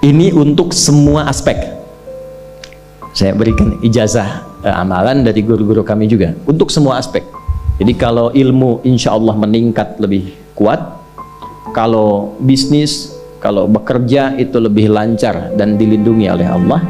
Ini untuk semua aspek. Saya berikan ijazah amalan dari guru-guru kami juga untuk semua aspek. Jadi kalau ilmu insya Allah meningkat lebih kuat, kalau bisnis, kalau bekerja itu lebih lancar dan dilindungi oleh Allah,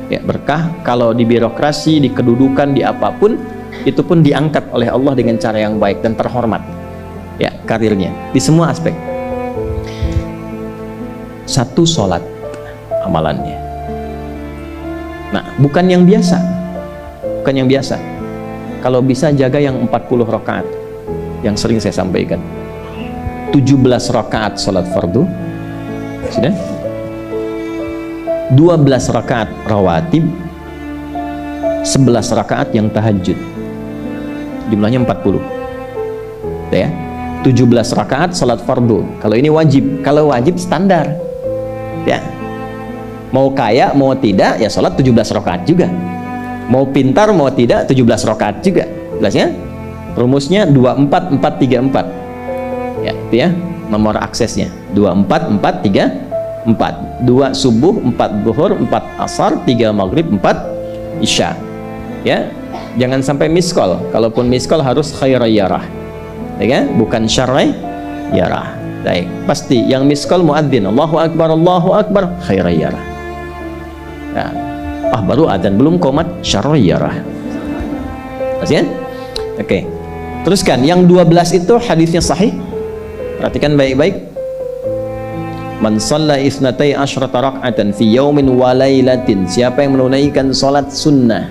ya berkah. Kalau di birokrasi, di kedudukan, di apapun, itu pun diangkat oleh Allah dengan cara yang baik dan terhormat, ya karirnya di semua aspek. Satu sholat amalannya. Nah, bukan yang biasa. Bukan yang biasa. Kalau bisa jaga yang 40 rakaat yang sering saya sampaikan. 17 rakaat salat fardu. Sudah? 12 rakaat rawatib. 11 rakaat yang tahajud. Jumlahnya 40. Ya. 17 rakaat salat fardu. Kalau ini wajib. Kalau wajib standar. Ya. Mau kaya, mau tidak, ya sholat 17 rakaat juga. Mau pintar, mau tidak, 17 rakaat juga. Jelas ya? Rumusnya 24434. Ya, itu ya nomor aksesnya. 24434. 2 subuh, 4 zuhur, 4 asar, 3 maghrib, 4 isya. Ya. Jangan sampai miskol. Kalaupun miskol harus khairayyarah. Ya kan? Bukan syarrayyarah. Baik, pasti yang miskol muadzin Allahu akbar khairayyarah. Ya. Baru adzan belum qomat syarrayyarah. Masih ya? Oke. Teruskan yang 12 itu hadisnya sahih. Perhatikan baik-baik. Man shalla isnatai asyrata rak'atan fi yaumin wa lailatin. Siapa yang menunaikan salat sunnah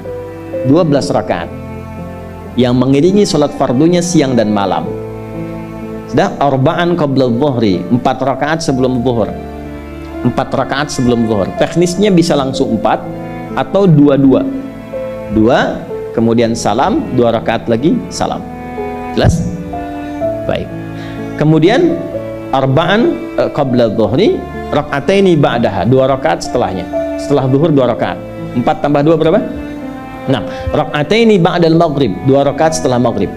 12 rakaat yang mengiringi salat fardunya siang dan malam. Sudah arba'an qabla dhuhri, 4 rakaat sebelum zuhur. 4 rakaat sebelum zuhur. Teknisnya bisa langsung 4 atau 2-2. 2 kemudian salam, 2 rakaat lagi salam. Jelas? Baik. Kemudian arba'an qabla dhuhri, rak'ataini ba'daha, 2 rakaat setelahnya. Setelah zuhur 2 rakaat. 4 tambah 2 berapa? 6. Rak'ataini ba'dal maghrib, 2 rakaat setelah maghrib.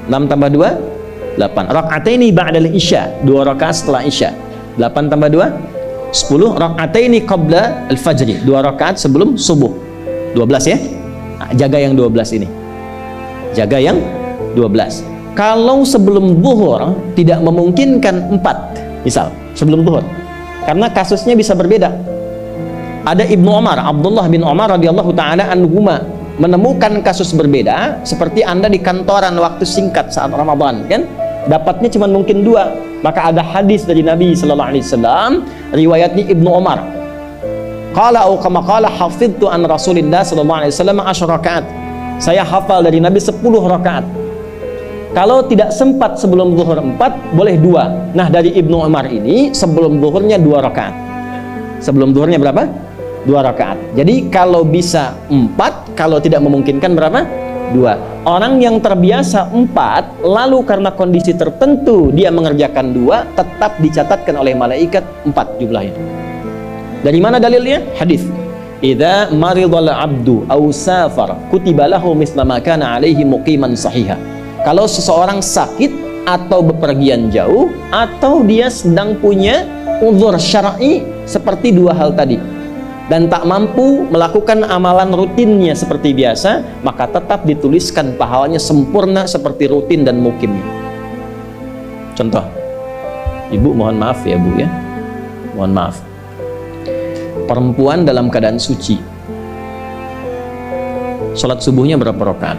6 tambah 2 8. Rak'ataini ba'dal isya, 2 rakaat setelah isya. 8 tambah 2 10. Rak'ataini qabla al-fajri, 2 rakaat sebelum subuh. 12 ya. Nah, jaga yang 12 ini. Jaga yang 12. Kalau sebelum zuhur tidak memungkinkan 4, misal sebelum zuhur. Karena kasusnya bisa berbeda. Ada Ibnu Umar, Abdullah bin Umar radhiyallahu taala anhuma menemukan kasus berbeda, seperti Anda di kantoran waktu singkat saat Ramadan, kan? Dapatnya cuma mungkin 2. Maka ada hadis dari Nabi sallallahu alaihi wasallam, riwayatnya Ibnu Umar. Qala au kama qala hafidtu an Rasulillah sallallahu alaihi wasallam 10 rakaat. Saya hafal dari Nabi 10 rakaat. Kalau tidak sempat sebelum zuhur 4, boleh 2. Nah, dari Ibnu Umar ini sebelum zuhurnya 2 rakaat. Sebelum zuhurnya berapa? 2 rakaat. Jadi kalau bisa 4, kalau tidak memungkinkan berapa? 2. Orang yang terbiasa 4, lalu karena kondisi tertentu dia mengerjakan 2, tetap dicatatkan oleh malaikat 4 jumlahnya. Dari mana dalilnya? Hadis. Idza maridal abdu aw safar kutiba lahu misla ma kana alaihi muqiman sahiha. Kalau seseorang sakit atau bepergian jauh, atau dia sedang punya uzur syar'i seperti 2 hal tadi, dan tak mampu melakukan amalan rutinnya seperti biasa, maka tetap dituliskan pahalanya sempurna seperti rutin dan mukimnya. Contoh, ibu mohon maaf ya bu ya, mohon maaf, perempuan dalam keadaan suci, sholat subuhnya berapa rakaat?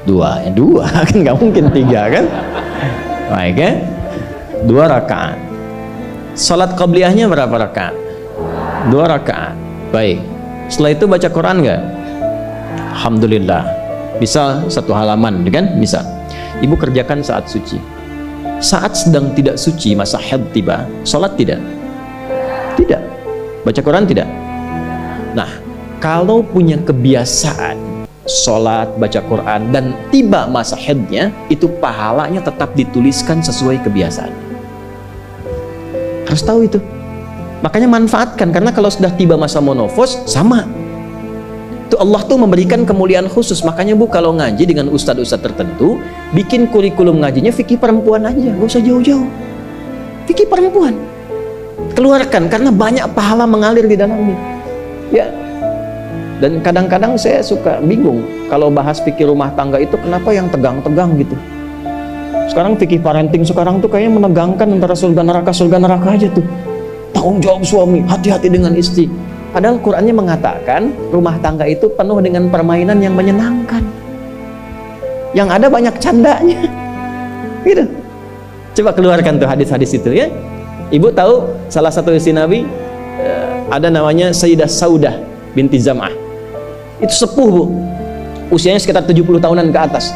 2 ya, 2 kan nggak mungkin 3 kan? Baik ya, 2 rakaat. Sholat qabliyahnya berapa rakaat? 2 rakaat. Baik. Setelah itu baca Quran nggak? Alhamdulillah. Bisa 1 halaman, kan? Bisa. Ibu kerjakan saat suci. Saat sedang tidak suci, masa haid tiba, sholat tidak? Tidak. Baca Quran tidak? Nah, kalau punya kebiasaan sholat, baca Quran, dan tiba masa haidnya, itu pahalanya tetap dituliskan sesuai kebiasaan. Harus tahu itu. Makanya manfaatkan, karena kalau sudah tiba masa monofos, sama. Itu Allah tuh memberikan kemuliaan khusus. Makanya bu, kalau ngaji dengan ustadz-ustadz tertentu, bikin kurikulum ngajinya fikih perempuan aja, gak usah jauh-jauh. Fikih perempuan. keluarkan karena banyak pahala mengalir di dalamnya. Ya. Dan kadang-kadang saya suka bingung kalau bahas fikih rumah tangga itu kenapa yang tegang-tegang gitu. Sekarang fikih parenting sekarang tuh kayaknya menegangkan antara surga neraka aja tuh. Tanggung jawab suami, hati-hati dengan istri. Padahal Qur'annya mengatakan rumah tangga itu penuh dengan permainan yang menyenangkan. Yang ada banyak candanya. Gitu. Coba keluarkan tuh hadis-hadis itu ya. Ibu tahu salah satu istri Nabi ada namanya Sayyidah Saudah binti Zam'ah. Itu sepuh, Bu. Usianya sekitar 70 tahunan ke atas.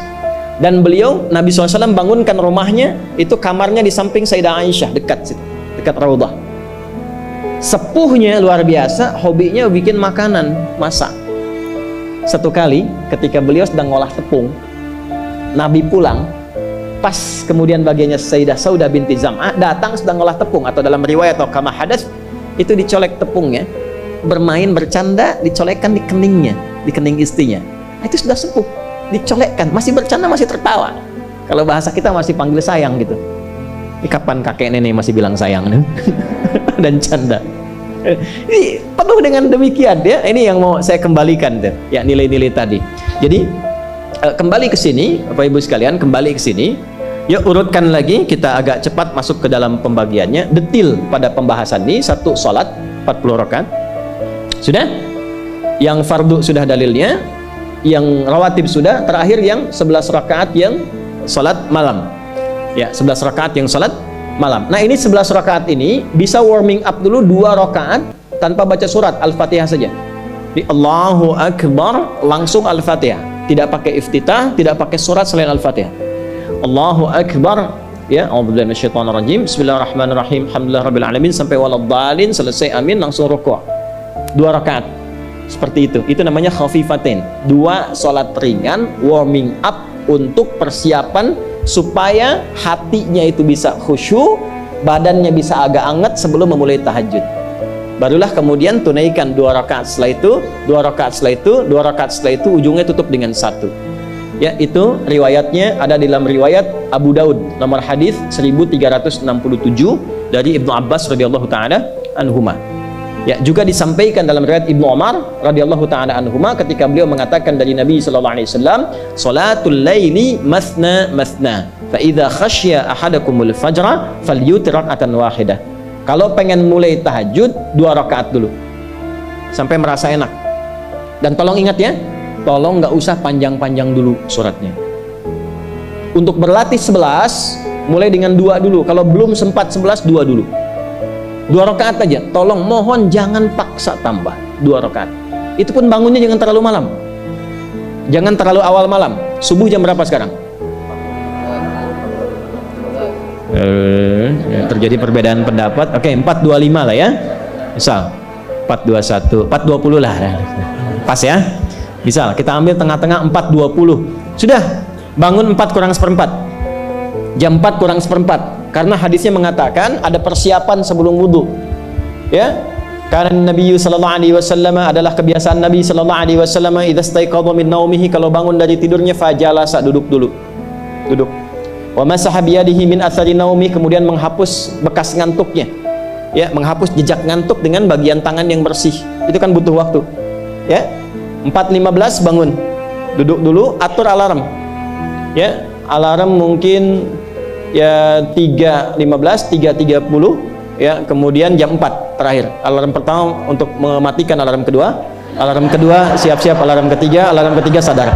Dan beliau, Nabi SAW bangunkan rumahnya, itu kamarnya di samping Sayyidah Aisyah, dekat Raudah. Sepuhnya luar biasa, hobinya bikin makanan, masak. Satu kali ketika beliau sedang ngolah tepung, Nabi pulang, pas kemudian bagiannya Sayyidah Saudah binti Zam'ah datang sedang ngolah tepung, atau dalam riwayat atau kama hadas itu dicolek tepungnya, bermain bercanda, dicolekkan di keningnya, di kening istrinya. Nah, itu sudah sepuh, dicolekkan, masih bercanda, masih tertawa. Kalau bahasa kita masih panggil sayang gitu. Ini kapan kakek nenek masih bilang sayang dan canda. Ini penuh dengan demikian ya. Ini yang mau saya kembalikan tuh, ya, nilai-nilai tadi. Jadi kembali ke sini, Bapak Ibu sekalian, kembali ke sini. Yuk urutkan lagi, kita agak cepat masuk ke dalam pembagiannya. Detil pada pembahasan ini, satu salat 40 rakaat. Sudah? Yang fardu sudah dalilnya, yang rawatib sudah, terakhir yang 11 rakaat yang salat malam. Ya, 11 rakaat yang salat malam. Nah, ini 11 rakaat ini bisa warming up dulu 2 rakaat tanpa baca surat Al-Fatihah saja. Di Allahu Akbar langsung Al-Fatihah. Tidak pakai iftitah, tidak pakai surat selain Al-Fatihah. Allahu Akbar, ya, a'udzubillahi minasyaitonirrajim. Bismillahirrahmanirrahim. Alhamdulillahirabbil alamin sampai waladhdallin, selesai amin langsung rukuk. 2 rakaat. Seperti itu. Itu namanya khafifatain. 2 salat ringan warming up untuk persiapan supaya hatinya itu bisa khusyuk, badannya bisa agak anget sebelum memulai tahajud. Barulah kemudian tunaikan 2 rakaat setelah itu, 2 rakaat setelah itu, 2 rakaat setelah itu, ujungnya tutup dengan 1. Ya, itu riwayatnya ada di dalam riwayat Abu Daud, nomor hadis 1367 dari Ibnu Abbas radhiyallahu taala anhuma. Ya, juga disampaikan dalam riwayat Ibnu Umar radhiyallahu taala anhuma ketika beliau mengatakan dari Nabi sallallahu alaihi wasallam, "Salatul laili mathna mathna, fa idza khasya ahadakumul fajra falyutir rak'atan wahidah." Kalau pengen mulai tahajud 2 rakaat dulu sampai merasa enak. Dan tolong ingat ya, tolong nggak usah panjang-panjang dulu suratnya. Untuk berlatih 11 mulai dengan 2 dulu. Kalau belum sempat 11, 2 dulu. 2 rakaat aja, tolong mohon jangan paksa tambah 2 rakaat. Itu pun bangunnya jangan terlalu malam, jangan terlalu awal malam. Subuh jam berapa sekarang? Terjadi perbedaan pendapat. Oke, 4.25 lah ya, misal 4.21, 4.20 lah, pas ya. Misal kita ambil tengah-tengah 4.20, sudah bangun 4 kurang seperempat, jam 4 kurang seperempat. Karena hadisnya mengatakan ada persiapan sebelum wudhu, ya. Karena Nabi sallallahu alaihi wasallam adalah kebiasaan Nabi sallallahu alaihi wasallam, idza staiqadha min naumihi, kalau bangun dari tidurnya fajalasa, duduk dulu, duduk. Wa masaha biyadihi min athari naumi, kemudian menghapus bekas ngantuknya, ya, menghapus jejak ngantuk dengan bagian tangan yang bersih. Itu kan butuh waktu, ya. 4.15 bangun, duduk dulu, atur alarm, ya, alarm mungkin ya 3.15, 3.30, ya, kemudian jam 4 terakhir. Alarm pertama untuk mematikan alarm kedua siap-siap alarm ketiga sadar.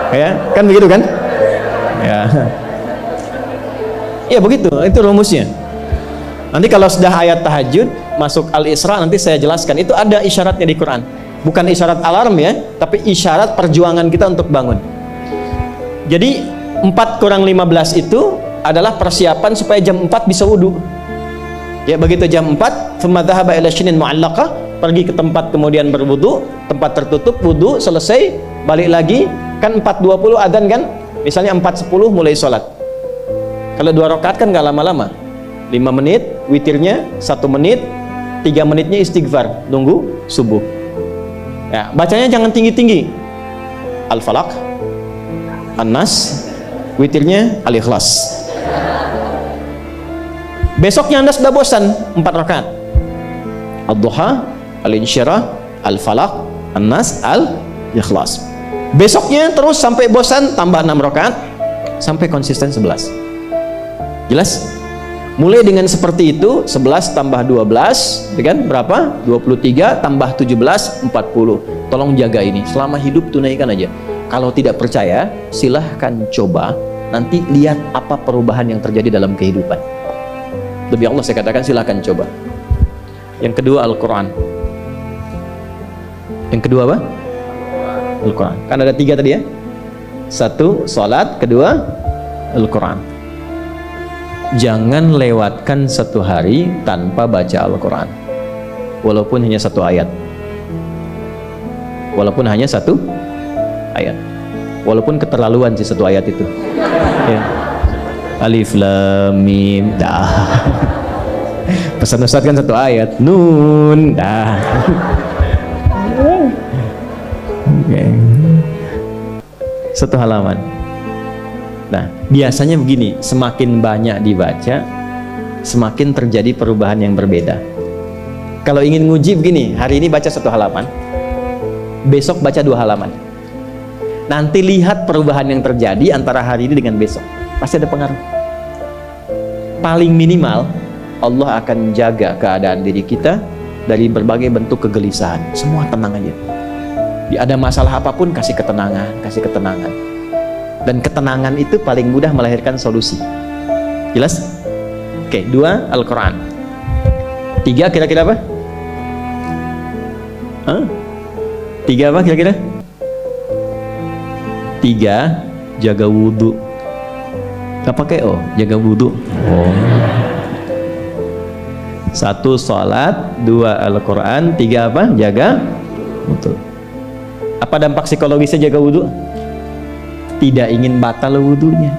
Ya, kan begitu kan? Ya. Ya begitu, itu rumusnya. Nanti kalau sudah ayat tahajud masuk Al-Isra nanti saya jelaskan. Itu ada isyaratnya di Quran. Bukan isyarat alarm ya, tapi isyarat perjuangan kita untuk bangun. Jadi 4 kurang 15 itu adalah persiapan supaya jam 4 bisa wudhu. Ya, begitu jam 4, thumma dhahaba ila shinin mu'allaqah, pergi ke tempat kemudian berwudu, tempat tertutup, wudu, selesai, balik lagi, kan 4.20 adzan kan? Misalnya 4.10 mulai sholat. Kalau 2 rakaat kan nggak lama-lama, 5 menit, witirnya 1 menit, 3 menitnya istighfar, nunggu subuh. Ya, bacanya jangan tinggi-tinggi. Al-Falaq, An-Nas, witirnya Al-Ikhlas. Besoknya Anda sudah bosan 4 rakaat. Ad-Duha, Al-Insyirah, Al-Falaq, An-Nas, Al-Ikhlas. Besoknya terus sampai bosan tambah 6 rakaat sampai konsisten 11. Jelas? Mulai dengan seperti itu, 11 tambah 12, kan berapa? 23 tambah 17, 40. Tolong jaga ini, selama hidup tunaikan aja. Kalau tidak percaya, silahkan coba, nanti lihat apa perubahan yang terjadi dalam kehidupan. Demi Allah saya katakan silahkan coba. Yang kedua Al-Quran. Yang kedua apa? Al-Quran. Kan ada 3 tadi ya. 1 salat, kedua Al-Quran. Jangan lewatkan 1 hari tanpa baca Al-Quran, walaupun hanya 1 ayat. Walaupun hanya 1 ayat. Walaupun keterlaluan sih 1 ayat itu ya. Alif Lam Mim dah. Pesan Ustaz kan 1 ayat. Nun dah. Okay. 1 halaman. Nah, biasanya begini, semakin banyak dibaca, semakin terjadi perubahan yang berbeda. Kalau ingin nguji begini, hari ini baca 1 halaman, besok baca 2 halaman. Nanti lihat perubahan yang terjadi antara hari ini dengan besok. Pasti ada pengaruh. Paling minimal, Allah akan jaga keadaan diri kita dari berbagai bentuk kegelisahan. Semua tenang aja. Ada masalah apapun, kasih ketenangan, kasih ketenangan. Dan ketenangan itu paling mudah melahirkan solusi. Jelas? Oke, 2 Al-Quran. 3 kira-kira apa? 3 apa kira-kira? 3 jaga wudhu. Gak pakai jaga wudhu. 1 salat, 2 Al-Quran, 3 apa? Jaga wudhu. Apa dampak psikologisnya jaga wudhu? Tidak ingin batal wudhunya.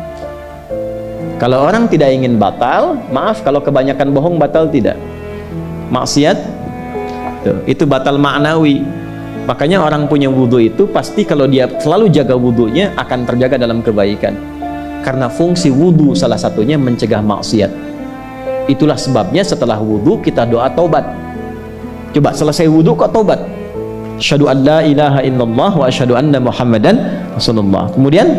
Kalau orang tidak ingin batal, maaf kalau kebanyakan bohong batal tidak. Maksiat itu batal maknawi. Makanya orang punya wudhu itu pasti kalau dia selalu jaga wudhunya akan terjaga dalam kebaikan. Karena fungsi wudhu salah satunya mencegah maksiat. Itulah sebabnya setelah wudhu kita doa taubat. Coba selesai wudhu kok taubat. Asyhadu an la ilaha illallah wa asyhadu anna Muhammadan Rasulullah. Kemudian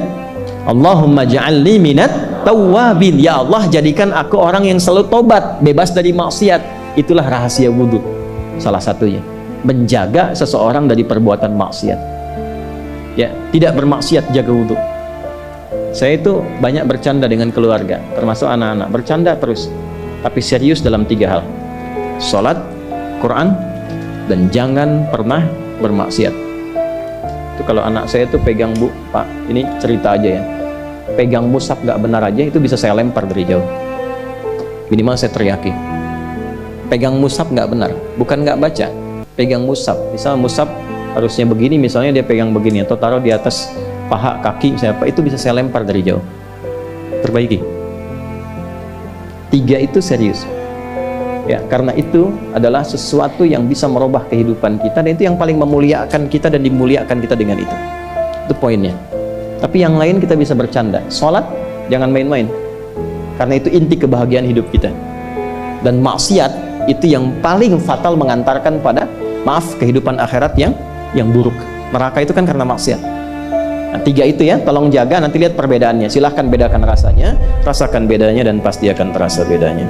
Allahumma ja'alni minat tawwabin. Ya Allah, jadikan aku orang yang selalu tobat, bebas dari maksiat. Itulah rahasia wudhu. Salah satunya menjaga seseorang dari perbuatan maksiat. Ya, tidak bermaksiat, jaga wudhu. Saya itu banyak bercanda dengan keluarga, termasuk anak-anak. Bercanda terus, tapi serius dalam 3 hal. Salat, Quran, dan jangan pernah bermaksiat. Itu kalau anak saya itu pegang, Bu, Pak, ini cerita aja ya, pegang mushaf nggak benar aja, itu bisa saya lempar dari jauh. Minimal saya teriaki. Pegang mushaf nggak benar, bukan nggak baca, pegang mushaf. Misal mushaf harusnya begini, misalnya dia pegang begini atau taruh di atas paha kaki siapa, itu bisa saya lempar dari jauh. Perbaiki. 3 itu serius. Ya, karena itu adalah sesuatu yang bisa merubah kehidupan kita, dan itu yang paling memuliakan kita dan dimuliakan kita dengan itu. Itu poinnya. Tapi yang lain kita bisa bercanda. Sholat jangan main-main, karena itu inti kebahagiaan hidup kita. Dan maksiat itu yang paling fatal, mengantarkan pada kehidupan akhirat yang buruk. Neraka itu kan karena maksiat. Nah, 3 itu ya, tolong jaga, nanti lihat perbedaannya. Silahkan bedakan rasanya, rasakan bedanya, dan pasti akan terasa bedanya.